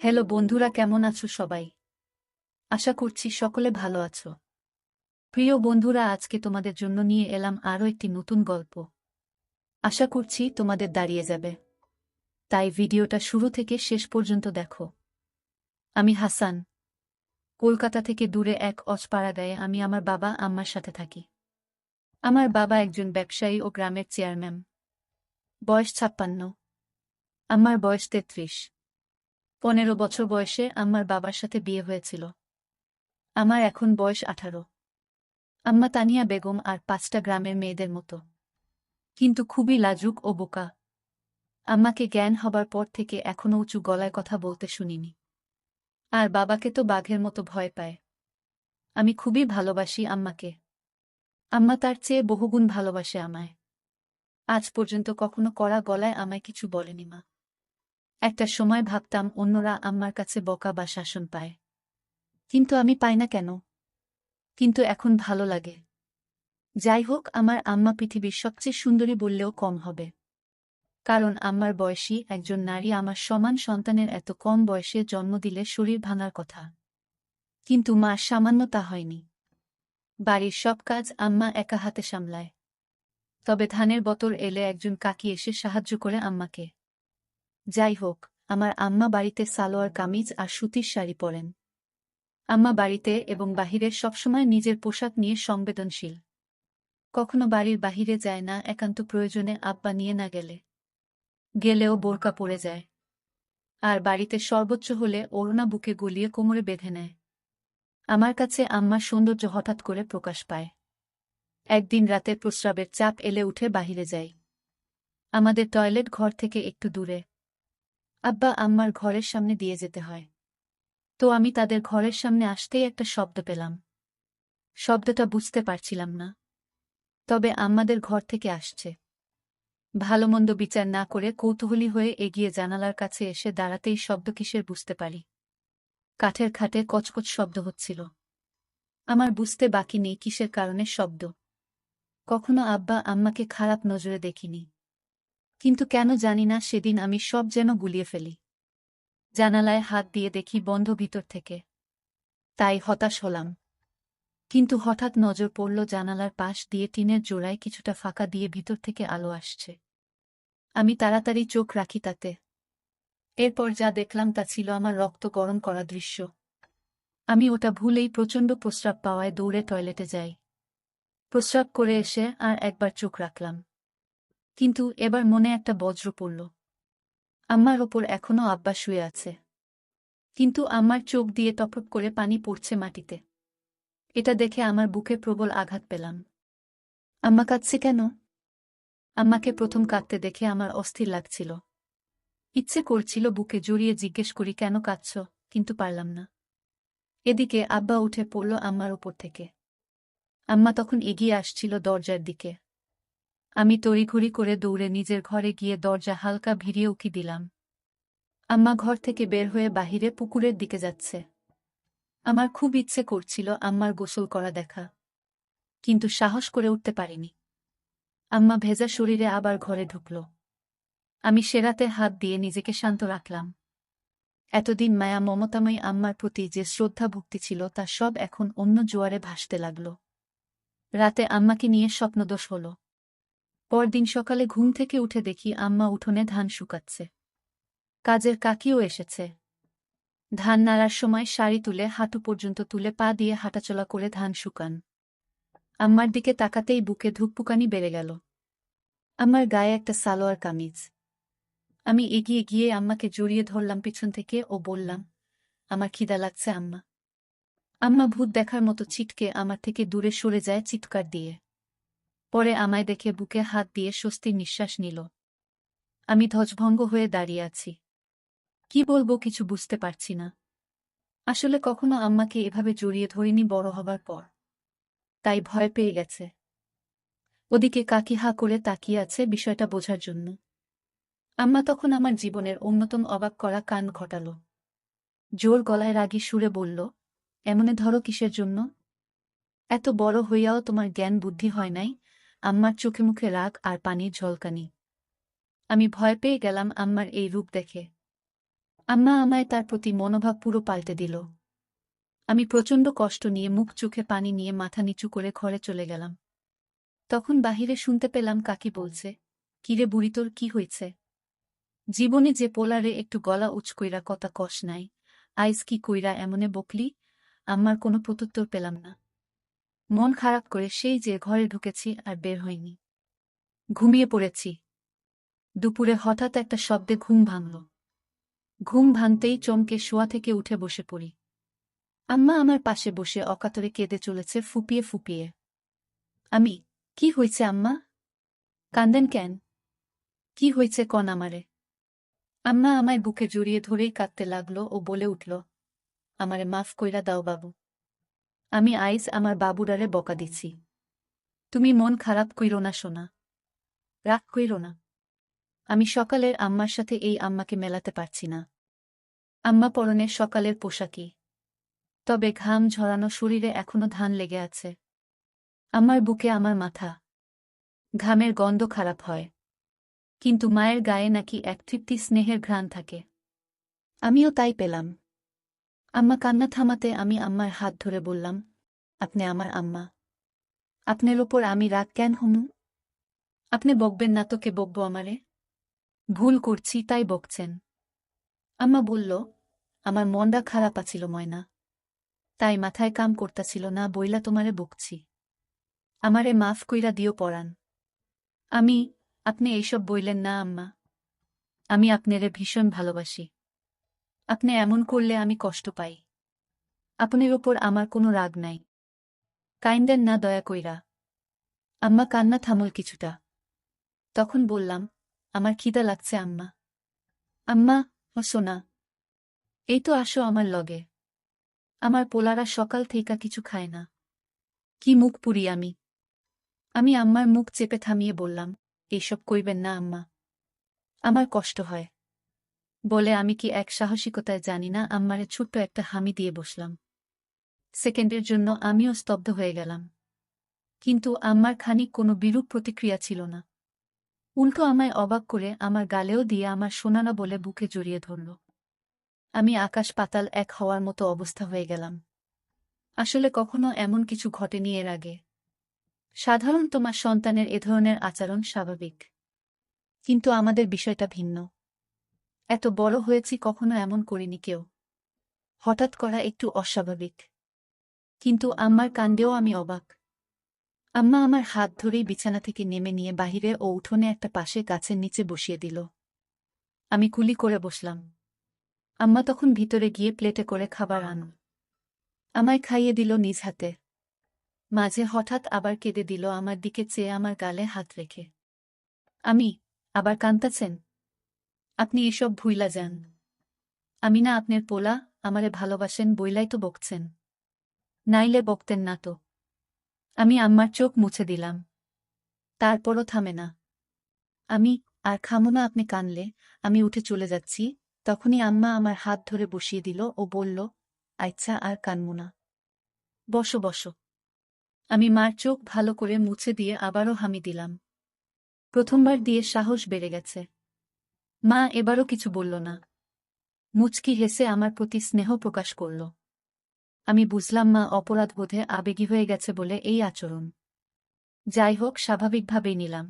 Hello বন্ধুরা, কেমন আছো সবাই? আশা করছি সকলে ভালো আছো। প্রিয় বন্ধুরা, আজকে তোমাদের জন্য নিয়ে এলাম আরও একটি নতুন গল্প। আশা করছি তোমাদের দাঁড়িয়ে যাবে, তাই ভিডিওটা শুরু থেকে শেষ পর্যন্ত দেখো। আমি হাসান। কলকাতা থেকে দূরে এক অজপাড়াগাঁয়ে আমি আমার বাবা আম্মার সাথে থাকি। আমার বাবা একজন ব্যবসায়ী ও গ্রামের চেয়ারম্যান। বয়স 56। আমার বয়স 33। 15 বছর বয়সে আমার বাবার সাথে বিয়ে হয়েছিল। আমার এখন বয়স 18। আম্মা তানিয়া বেগম আর 5টা গ্রামের মেয়েদের মতো, কিন্তু খুবই লাজুক ও বোকা। আম্মাকে জ্ঞান হবার পর থেকে এখনো উঁচু গলায় কথা বলতে শুনিনি। আর বাবাকে তো বাঘের মতো ভয় পায়। আমি খুবই ভালোবাসি আম্মাকে। আম্মা তার চেয়ে বহুগুণ ভালোবাসে আমায়। আজ পর্যন্ত কখনো কড়া গলায় আমায় কিছু বলেনি মা। একটা সময় ভাবতাম অন্যরা আম্মার কাছে বকা বা শাসন পায়, কিন্তু আমি পাই না কেন? কিন্তু এখন ভালো লাগে। যাই হোক, আমার আম্মা পৃথিবীর সবচেয়ে সুন্দরী বললেও কম হবে। কারণ আমার বয়সী একজন নারী আমার সমান সন্তানের এত কম বয়সে জন্ম দিলে শরীর ভাঙার কথা। কিন্তু মা সামান্য তা হয়নি। বাড়ির সব কাজ আম্মা একা হাতে সামলায়। তবে ধানের বতর এলে একজন কাকি এসে সাহায্য করে আম্মাকে। যাই হোক, আমার আম্মা বাড়িতে সালোয়ার কামিজ আর সুতির শাড়ি পরেন। আম্মা বাড়িতে এবং বাহিরে সবসময় নিজের পোশাক নিয়ে সংবেদনশীল। কখনো বাড়ির বাহিরে যায় না একান্ত প্রয়োজনে, আব্বা নিয়ে না গেলেও বোরকা পরে যায়। আর বাড়িতে সর্বোচ্চ হলে ওড়না বুকে গলিয়ে কোমরে বেঁধে নেয়। আমার কাছে আম্মার সৌন্দর্য হঠাৎ করে প্রকাশ পায়। একদিন রাতে প্রস্রাবের চাপ এলে উঠে বাহিরে যাই। আমাদের টয়লেট ঘর থেকে একটু দূরে। আব্বা আম্মার ঘরের সামনে দিয়ে যেতে হয়। তো আমি তাদের ঘরের সামনে আসতেই একটা শব্দ পেলাম। শব্দটা বুঝতে পারছিলাম না, তবে আম্মাদের ঘর থেকে আসছে। ভালোমন্দ বিচার না করে কৌতূহলী হয়ে এগিয়ে জানালার কাছে এসে দাঁড়াতেই শব্দ কিসের বুঝতে পারি। কাঠের খাটে কচকচ শব্দ হচ্ছিল। আমার বুঝতে বাকি নেই কিসের কারণে শব্দ। কখনো আব্বা আম্মাকে খারাপ নজরে দেখিনি, কিন্তু কেন জানি না সেদিন আমি সব যেন গুলিয়ে ফেলি। জানালায় হাত দিয়ে দেখি বন্ধ ভিতর থেকে। তাই হতাশ হলাম। কিন্তু হঠাৎ নজর পড়ল জানালার পাশ দিয়ে টিনের জোড়ায় কিছুটা ফাঁকা দিয়ে ভিতর থেকে আলো আসছে। আমি তাড়াতাড়ি চোখ রাখি তাতে। এরপর যা দেখলাম তা ছিল আমার রক্ত গরম করা দৃশ্য। আমি ওটা ভুলেই প্রচণ্ড প্রস্রাব পাওয়ায় দৌড়ে টয়লেটে যাই। প্রস্রাব করে এসে আর একবার চোখ রাখলাম, কিন্তু এবার মনে একটা বজ্র পড়ল। আম্মার ওপর এখনো আব্বা শুয়ে আছে, কিন্তু আম্মার চোখ দিয়ে টপটপ করে পানি পড়ছে মাটিতে। এটা দেখে আমার বুকে প্রবল আঘাত পেলাম। আম্মা কাঁদছে কেন? আম্মাকে প্রথম কাঁদতে দেখে আমার অস্থির লাগছিল। ইচ্ছে করছিল বুকে জড়িয়ে জিজ্ঞেস করি, কেন কাঁদছ? কিন্তু পারলাম না। এদিকে আব্বা উঠে পড়ল আম্মার ওপর থেকে। আম্মা তখন এগিয়ে আসছিল দরজার দিকে। আমি তড়িঘড়ি করে দৌড়ে নিজের ঘরে গিয়ে দরজা হালকা ভিড়িয়ে উকি দিলাম। আম্মা ঘর থেকে বের হয়ে বাহিরে পুকুরের দিকে যাচ্ছে। আমার খুব ইচ্ছে করছিল আম্মার গোসল করা দেখা, কিন্তু সাহস করে উঠতে পারিনি। আম্মা ভেজা শরীরে আবার ঘরে ঢুকল। আমি সেরাতে হাত দিয়ে নিজেকে শান্ত রাখলাম। এতদিন মায়া মমতাময়ী আম্মার প্রতি যে শ্রদ্ধা ভক্তি ছিল তা সব এখন অন্য জোয়ারে ভাসতে লাগল। রাতে আম্মাকে নিয়ে স্বপ্নদোষ হল। পরদিন সকালে ঘুম থেকে উঠে দেখি আম্মা উঠোনে ধান শুকাচ্ছে। কাজের কাকিও এসেছে। ধান নাড়ার সময় শাড়ি তুলে হাঁটু পর্যন্ত তুলে পা দিয়ে হাঁটাচলা করে ধান শুকান। আম্মার দিকে তাকাতেই বুকে ধুকপুকানি বেড়ে গেল। আমার গায়ে একটা সালোয়ার কামিজ। আমি এগিয়ে গিয়ে আম্মাকে জড়িয়ে ধরলাম পিছন থেকে ও বললাম, আমার খিদা লাগছে আম্মা। আম্মা ভূত দেখার মতো ছিটকে আমার থেকে দূরে সরে যায় চিৎকার দিয়ে। পরে আমায় দেখে বুকে হাত দিয়ে স্বস্তির নিঃশ্বাস নিল। আমি ধ্বজভঙ্গ হয়ে দাঁড়িয়ে আছি। কি বলবো কিছু বুঝতে পারছি না। আসলে কখনো আম্মাকে এভাবে জড়িয়ে ধরিনি বড় হবার পর, তাই ভয় পেয়ে গেছে। ওদিকে কাকি হা করে তাকিয়ে আছে বিষয়টা বোঝার জন্য। আম্মা তখন আমার জীবনের অন্যতম অবাক করা কাণ্ড ঘটাল। জোর গলায় রাগী সুরে বলল, এমনে ধরো কিসের জন্য? এত বড় হইয়াও তোমার জ্ঞান বুদ্ধি হয় নাই? আম্মার চোখে মুখে রাগ আর পানির ঝলকানি। আমি ভয় পেয়ে গেলাম আম্মার এই রূপ দেখে। আম্মা আমায় তার প্রতি মনোভাব পুরো পাল্টে দিল। আমি প্রচণ্ড কষ্ট নিয়ে মুখ চোখে পানি নিয়ে মাথা নিচু করে ঘরে চলে গেলাম। তখন বাহিরে শুনতে পেলাম কাকি বলছে, কিরে বুড়ি তোর কি হয়েছে? জীবনে যে পোলারে একটু গলা উঁচ কইরা কথা কষ নাই, আইজ কি কইরা এমনে বকলি? আম্মার কোনো প্রত্যুত্তর পেলাম না। মন খারাপ করে সেই যে ঘরে ঢুকেছি আর বের হইনি। ঘুমিয়ে পড়েছি। দুপুরে হঠাৎ একটা শব্দে ঘুম ভাঙল। ঘুম ভাঙতেই চমকে শোয়া থেকে উঠে বসে পড়ি। আম্মা আমার পাশে বসে অকাতরে কেঁদে চলেছে ফুপিয়ে ফুপিয়ে। আমি, কি হইছে আম্মা? কান্দেন কেন? কি হইছে কন আমারে? আম্মা আমায় বুকে জড়িয়ে ধরেই কাঁদতে লাগলো ও বলে উঠল, আমারে মাফ কইরা দাও বাবু। আমি আইজ আমার বাবুরারে বকা দিছি। তুমি মন খারাপ কইরো না সোনা। রাগ কইরো না। আমি সকালের আম্মার সাথে এই আম্মাকে মেলাতে পারছি না। আম্মা পরনে সকালের পোশাকই, তবে ঘাম ঝরানো শরীরে এখনো ধান লেগে আছে। আমার বুকে আমার মাথা। ঘামের গন্ধ খারাপ হয়, কিন্তু মায়ের গায়ে নাকি এক তৃপ্তি স্নেহের ঘ্রাণ থাকে। আমিও তাই পেলাম। আম্মা কান্না থামাতে আমি আম্মার হাত ধরে বললাম, আপনি আমার আম্মা, আপনার ওপর আমি রাগ কেন হমু? আপনি বকবেন না তো কে বকবো আমারে? ভুল করছি তাই বকছেন। আম্মা বলল, আমার মনটা খারাপ আছিল ময়না, তাই মাথায় কাম করতাছিল না বইলা তোমারে বকছি। আমারে মাফ কইরা দিও পরাণ। আমি, আপনি এইসব বইলেন না আম্মা। আমি আপনারে ভীষণ ভালোবাসি। আপনি এমন করলে আমি কষ্ট পাই। আপনার ওপর আমার কোনো রাগ নাই। কাইন্দেন না দয়া কইরা। আম্মা কান্না থামল কিছুটা। তখন বললাম, আমার খিদা লাগছে আম্মা। আম্মা, ও সোনা, এই তো আসো আমার লগে। আমার পোলারা সকাল থেইকা কিছু খায় না। কি মুখ পুরি আমি। আমি আম্মার মুখ চেপে থামিয়ে বললাম, এইসব কইবেন না আম্মা, আমার কষ্ট হয়। বলে আমি কি এক সাহসিকতায় জানি না আম্মারে ছোট্ট একটা হামি দিয়ে বসলাম। সেকেন্ডের জন্য আমিও স্তব্ধ হয়ে গেলাম। কিন্তু আম্মার খানিক কোনো বিরূপ প্রতিক্রিয়া ছিল না। উল্টো আমায় অবাক করে আমার গালেও দিয়ে আমার শোনানা বলে বুকে জড়িয়ে ধরল। আমি আকাশ পাতাল এক হওয়ার মতো অবস্থা হয়ে গেলাম। আসলে কখনো এমন কিছু ঘটেনি এর আগে। সাধারণ তোমার সন্তানের এ ধরনের আচরণ স্বাভাবিক, কিন্তু আমাদের বিষয়টা ভিন্ন। এত বড় হয়েছি কখনো এমন করিনি কেউ। হঠাৎ করা একটু অস্বাভাবিক। কিন্তু আম্মার কাণ্ডেও আমি অবাক। আম্মা আমার হাত ধরেই বিছানা থেকে নেমে নিয়ে বাহিরে ও উঠোনে একটা পাশে গাছের নিচে বসিয়ে দিল। আমি কুলি করে বসলাম। আম্মা তখন ভিতরে গিয়ে প্লেটে করে খাবার আনো। আমায় খাইয়ে দিল নিজ হাতে। মাঝে হঠাৎ আবার কেঁদে দিল আমার দিকে চেয়ে আমার গালে হাত রেখে। আমি, আবার কান্তাছেন? আপনি এসব ভুইলা যান। আমি না আপনার পোলা, আমারে ভালোবাসেন বইলাই তো বকছেন। নাইলে বকতেন না তো। আমি আম্মার চোখ মুছে দিলাম। তারপরও থামে না। আমি, আর খামো না আপনি কানলে, আমি উঠে চলে যাচ্ছি। তখনই আম্মা আমার হাত ধরে বসিয়ে দিল ও বলল, আচ্ছা আর কানমু না। বসো বসো। আমি মার চোখ ভালো করে মুছে দিয়ে আবারও হামি দিলাম। প্রথমবার দিয়ে সাহস বেড়ে গেছে। মা এবারও কিছু বলল না। মুচকি হেসে আমার প্রতি স্নেহ প্রকাশ করল। আমি বুঝলাম মা অপরাধবোধে আবেগী হয়ে গেছে বলে এই আচরণ। যাই হোক, স্বাভাবিকভাবেই নিলাম।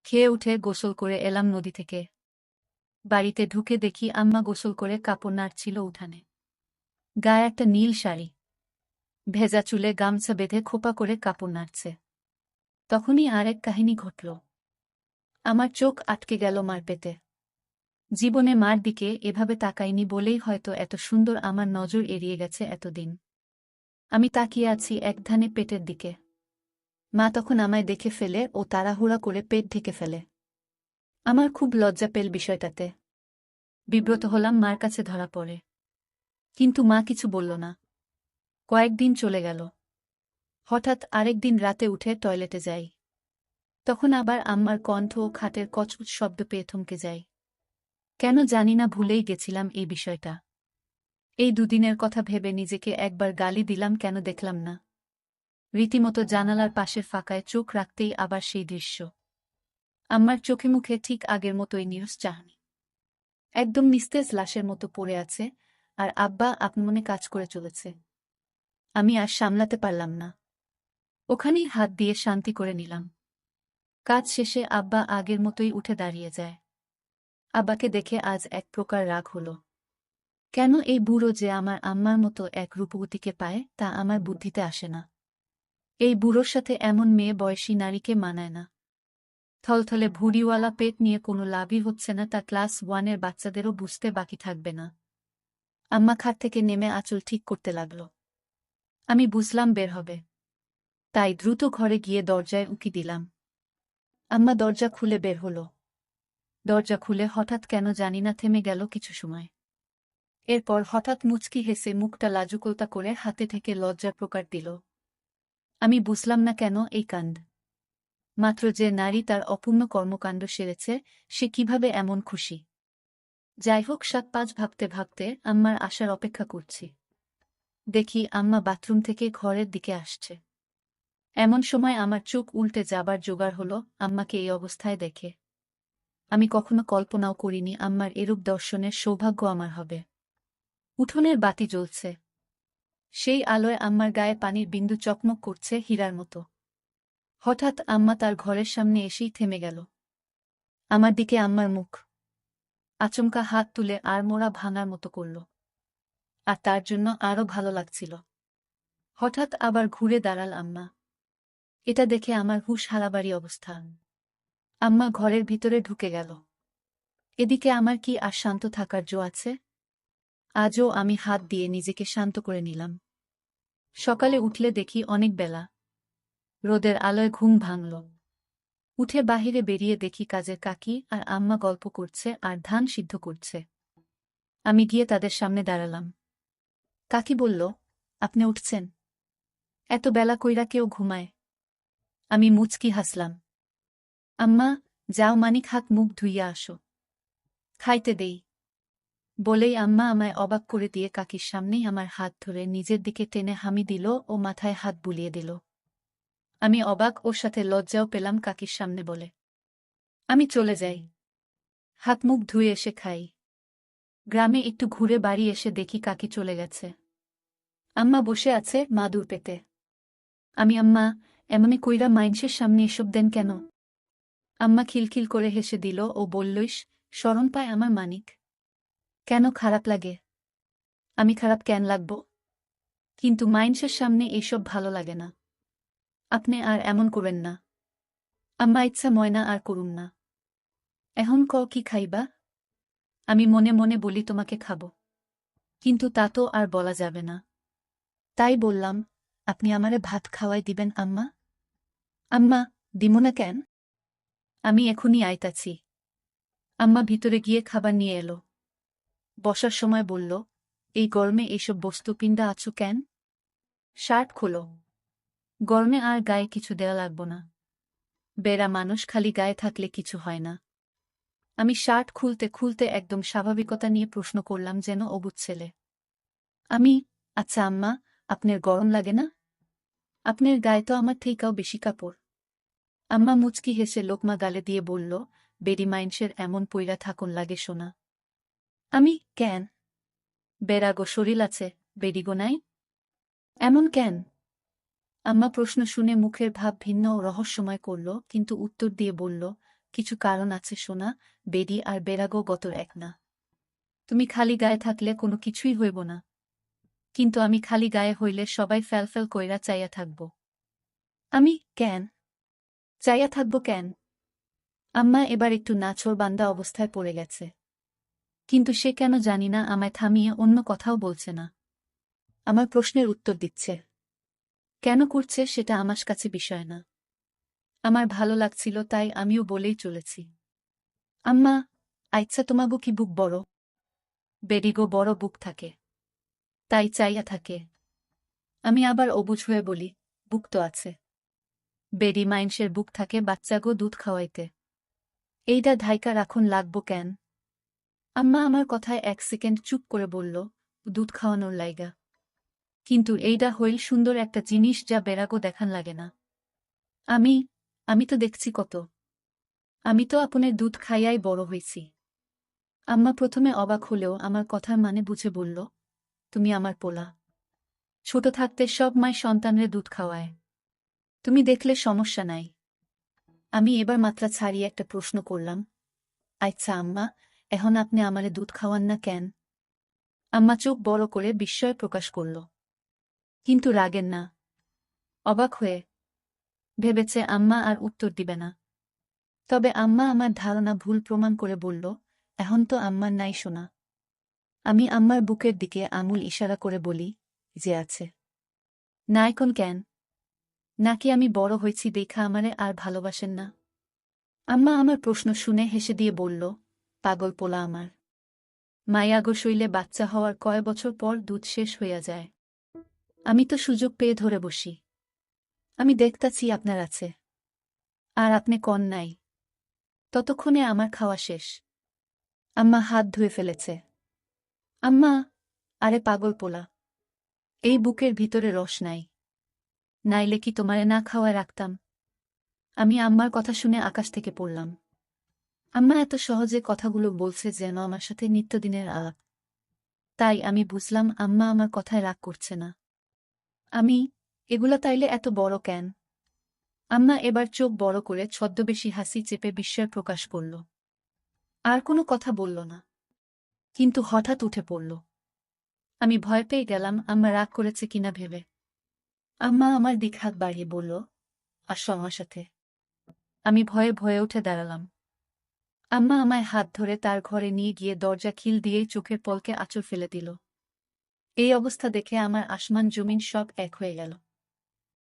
খেয়ে উঠে গোসল করে এলাম নদী থেকে। বাড়িতে ঢুকে দেখি আম্মা গোসল করে কাপড় নাড়ছিল উঠানে। গায়ে একটা নীল শাড়ি, ভেজা চুলে গামছা বেঁধে খোপা করে কাপড় নাড়ছে। তখনই আরেক কাহিনী ঘটল। আমার চোখ আটকে গেল মার পেতে। জীবনে মার দিকে এভাবে তাকাইনি বলেই হয়তো এত সুন্দর আমার নজর এড়িয়ে গেছে এতদিন। আমি তাকিয়ে আছি একধানে পেটের দিকে। মা তখন আমায় দেখে ফেলে ও তাড়াহুড়া করে পেট ঢেকে ফেলে। আমার খুব লজ্জা পেল বিষয়টাতে। বিব্রত হলাম, মার কাছে ধরা পড়ে। কিন্তু মা কিছু বলল না। কয়েকদিন চলে গেল। হঠাৎ আরেকদিন রাতে উঠে টয়লেটে যাই। তখন আবার আম্মার কণ্ঠ ও খাটের কচকুচ শব্দ পেয়ে থমকে যাই। কেন জানি না ভুলেই গেছিলাম এই বিষয়টা। এই দুদিনের কথা ভেবে নিজেকে একবার গালি দিলাম কেন দেখলাম না। রীতিমতো জানালার পাশের ফাঁকায় চোখ রাখতেই আবার সেই দৃশ্য। আম্মার চোখে মুখে ঠিক আগের মতোই নিরস চাহনি। একদম নিস্তেজ লাশের মতো পড়ে আছে, আর আব্বা আপমনে কাজ করে চলেছে। আমি আর সামলাতে পারলাম না। ওখানেই হাত দিয়ে শান্তি করে নিলাম। কাজ শেষে আব্বা আগের মতোই উঠে দাঁড়িয়ে যায়। আব্বাকে দেখে আজ এক প্রকার রাগ হলো। কেন এই বুড়ো যে আমার আম্মার মতো এক রূপবতীকে পায় তা আমার বুদ্ধিতে আসে না। এই বুড়োর সাথে এমন মেয়ে বয়সী নারীকে মানায় না। থলথলে ভুঁড়িওয়ালা পেট নিয়ে কোনো লাভই হচ্ছে না, তা ক্লাস 1-এর বাচ্চাদেরও বুঝতে বাকি থাকবে না। আম্মা খাট থেকে নেমে আঁচল ঠিক করতে লাগল। আমি বুঝলাম বের হবে, তাই দ্রুত ঘরে গিয়ে দরজায় উকি দিলাম। আম্মা দরজা খুলে বের হল। দরজা খুলে হঠাৎ কেন জানি না থেমে গেল কিছু সময়। এরপর হঠাৎ মুচকি হেসে মুখটা লাজুকোতা করে হাতে থেকে লজ্জার প্রকার দিল। আমি বুঝলাম না কেন এই কাণ্ড। মাত্র যে নারী তার অপূর্ণ কর্মকাণ্ড সেরেছে, সে কিভাবে এমন খুশি। যাই হোক, 7-5 ভাবতে ভাবতে আম্মার আসার অপেক্ষা করছি। দেখি আম্মা বাথরুম থেকে ঘরের দিকে আসছে। এমন সময় আমার চোখ উল্টে যাবার জোগাড় হলো আম্মাকে এই অবস্থায় দেখে। আমি কখনো কল্পনাও করিনি আম্মার এরূপ দর্শনের সৌভাগ্য আমার হবে। উঠোনের বাতি জ্বলছে। সেই আলোয় আম্মার গায়ে পানির বিন্দু চকমক করছে হীরার মতো। হঠাৎ আম্মা তার ঘরের সামনে এসেই থেমে গেল। আমার দিকে আম্মার মুখ। আচমকা হাত তুলে আড়মোড়া ভাঙার মতো করল। আর তার জন্য আরও ভালো লাগছিল। হঠাৎ আবার ঘুরে দাঁড়াল আম্মা। এটা দেখে আমার হুঁশ হারাবারই অবস্থা। আম্মা ঘরের ভিতরে ঢুকে গেল। এদিকে আমার কি আর শান্ত থাকার জো আছে? আজও আমি হাত দিয়ে নিজেকে শান্ত করে নিলাম। সকালে উঠলে দেখি অনেক বেলা। রোদের আলোয় ঘুম ভাঙল। উঠে বাহিরে বেরিয়ে দেখি কাজের কাকি আর আম্মা গল্প করছে আর ধান সিদ্ধ করছে। আমি গিয়ে তাদের সামনে দাঁড়ালাম। কাকি বলল, আপনি উঠছেন? এত বেলা কইরা কেউ ঘুমায়? আমি মুচকি হাসলাম। আম্মা, যাও মানিক হাত মুখ ধুইয়া আসো, খাইতে দেই। বলেই আম্মা আমায় অবাক করে দিয়ে কাকির সামনেই আমার হাত ধরে নিজের দিকে টেনে হামি দিল ও মাথায় হাত বুলিয়ে দিল। আমি অবাক, ওর সাথে লজ্জাও পেলাম কাকির সামনে বলে। আমি চলে যাই, হাত মুখ ধুয়ে এসে খাই। গ্রামে একটু ঘুরে বাড়ি এসে দেখি কাকি চলে গেছে। আম্মা বসে আছে মাদুর পেতে। আমি, আম্মা, এমনি কইরা মাইনষের সামনে এসব দেন কেন? আম্মা খিলখিল করে হেসে দিল ও বললইস, শরম পায় আমার মানিক। কেন খারাপ লাগে? আমি খারাপ কেন লাগব? কিন্তু মাইনষের সামনে এইসব ভালো লাগে না। আপনি আর এমন করেন না। আম্মা, ইচ্ছা ময়না আর করুন না। এখন কি খাইবা? আমি মনে মনে বলি তোমাকে খাব, কিন্তু তা তো আর বলা যাবে না। তাই বললাম, আপনি আমারে ভাত খাওয়াই দিবেন আম্মা? আম্মা, দিমু না কেন? আমি এখনই আইতাছি। আম্মা ভিতরে গিয়ে খাবার নিয়ে এলো। বসার সময় বলল, এই গরমে এইসব বস্তু পিণ্ডা আছো কেন? শার্ট খোলো। গরমে আর গায়ে কিছু দেওয়া লাগব না। বেড়া মানুষ, খালি গায়ে থাকলে কিছু হয় না। আমি শার্ট খুলতে খুলতে একদম স্বাভাবিকতা নিয়ে প্রশ্ন করলাম, যেন অবুঝ ছেলে। আমি, আচ্ছা আম্মা, আপনার গরম লাগে না? আপনার গায়ে তো আমার থেইকাও বেশি কাপড়। আম্মা মুচকি হেসে লোকমা গালে দিয়ে বলল, বেডি মাইনষের এমন পইরা থাকুন লাগে শোনা। আমি, কেন? বেড়াগো শরীর আছে, বেডিগো নাই? এমন কেন? আম্মা প্রশ্ন শুনে মুখের ভাব ভিন্ন ও রহস্যময় করল, কিন্তু উত্তর দিয়ে বলল, কিছু কারণ আছে সোনা, বেডি আর বেড়াগো গতর এক না। তুমি খালি গায়ে থাকলে কোনো কিছুই হইব না, কিন্তু আমি খালি গায়ে হইলে সবাই ফ্যালফ্যাল কইরা চাইয়া থাকব। আমি, কেন? চাইয়া থাকব কেন? আম্মা এবার একটু নাছোড়বান্দা অবস্থায় পড়ে গেছে। কিন্তু সে কেন জানি না আমায় থামিয়ে অন্য কথাও বলছে না। আমার প্রশ্নের উত্তর দিচ্ছে। কেন করছে সেটা আমার কাছে বিষয় না। আমার ভালো লাগছিল তাই আমিও বলেই চলেছি। আম্মা, আচ্ছা তোমাগো কি বুক বড়? বেডিগো বড় বুক থাকে, তাই চাইয়া থাকে। আমি আবার অবুঝ হয়ে বলি, বুক তো আছে। বেডি মাইনষের বুক থাকে বাচ্চাগো দুধ খাওয়াইতে। এইটা ধাইকা রাখুন লাগবো কেন? আম্মা আমার কথায় 1 সেকেন্ড চুপ করে বলল, দুধ খাওয়ানোর লাইগা। কিন্তু এইটা হইল সুন্দর একটা জিনিস যা বেড়াগো দেখান লাগে না। আমি আমি তো দেখছি কত। আমি তো আপনার দুধ খাইয়াই বড় হইছি। আম্মা প্রথমে অবাক হলেও আমার কথার মানে বুঝে বলল, তুমি আমার পোলা। ছোট থাকতে সব মায় সন্তানরে দুধ খাওয়ায়। তুমি দেখলে সমস্যা নাই। আমি এবার মাত্রা ছাড়িয়ে একটা প্রশ্ন করলাম, আচ্ছা আম্মা, এখন আপনি আমারে দুধ খাওয়ান না কেন? আম্মা চোখ বড় করে বিস্ময় প্রকাশ করল, কিন্তু রাগেন না, অবাক হয়ে। ভেবেছে আম্মা আর উত্তর দিবে না। তবে আম্মা আমার ধারণা ভুল প্রমাণ করে বলল, এখন তো আম্মার নাই শোনা। আমি আম্মার বুকের দিকে আঙুল ইশারা করে বলি, যে আছে। না এখন কেন? নাকি আমি বড় হয়েছি দেখা আমারে আর ভালোবাসেন না? আম্মা আমার প্রশ্ন শুনে হেসে দিয়ে বলল, পাগল পোলা আমার। মায়াগো শৈলে বাচ্চা হওয়ার কয় বছর পর দুধ শেষ হইয়া যায়। আমি তো সুযোগ পেয়ে ধরে বসি। আমি দেখতাছি আপনার আছে, আর আপনি কন নাই। ততক্ষণে আমার খাওয়া শেষ। আম্মা হাত ধুয়ে ফেলেছে। আম্মা, আরে পাগল পোলা, এই বুকের ভিতরে রস নাই। নাইলে কি তোমারে না খাওয়ায় রাখতাম? আমি আম্মার কথা শুনে আকাশ থেকে পড়লাম। আম্মা এত সহজে কথাগুলো বলছে যেন আমার সাথে নিত্যদিনের আলাপ। তাই আমি বুঝলাম আম্মা আমার কথায় রাগ করছে না। আমি, এগুলা তাইলে এত বড় কেন? আম্মা এবার চোখ বড় করে ছদ্মবেশী হাসি চেপে বিস্ময় প্রকাশ করল। আর কোনো কথা বলল না, কিন্তু হঠাৎ উঠে পড়ল। আমি ভয় পেয়ে গেলাম আম্মা রাগ করেছে কিনা ভেবে। আম্মা আমার দিক হাত বাড়িয়ে বলল, আসো আমার সাথে। আমি ভয়ে ভয়ে উঠে দাঁড়ালাম। আম্মা আমায় হাত ধরে তার ঘরে নিয়ে গিয়ে দরজা খিল দিয়েই চোখের পলকে আঁচল ফেলে দিল। এই অবস্থা দেখে আমার আসমান জমিন সব এক হয়ে গেল।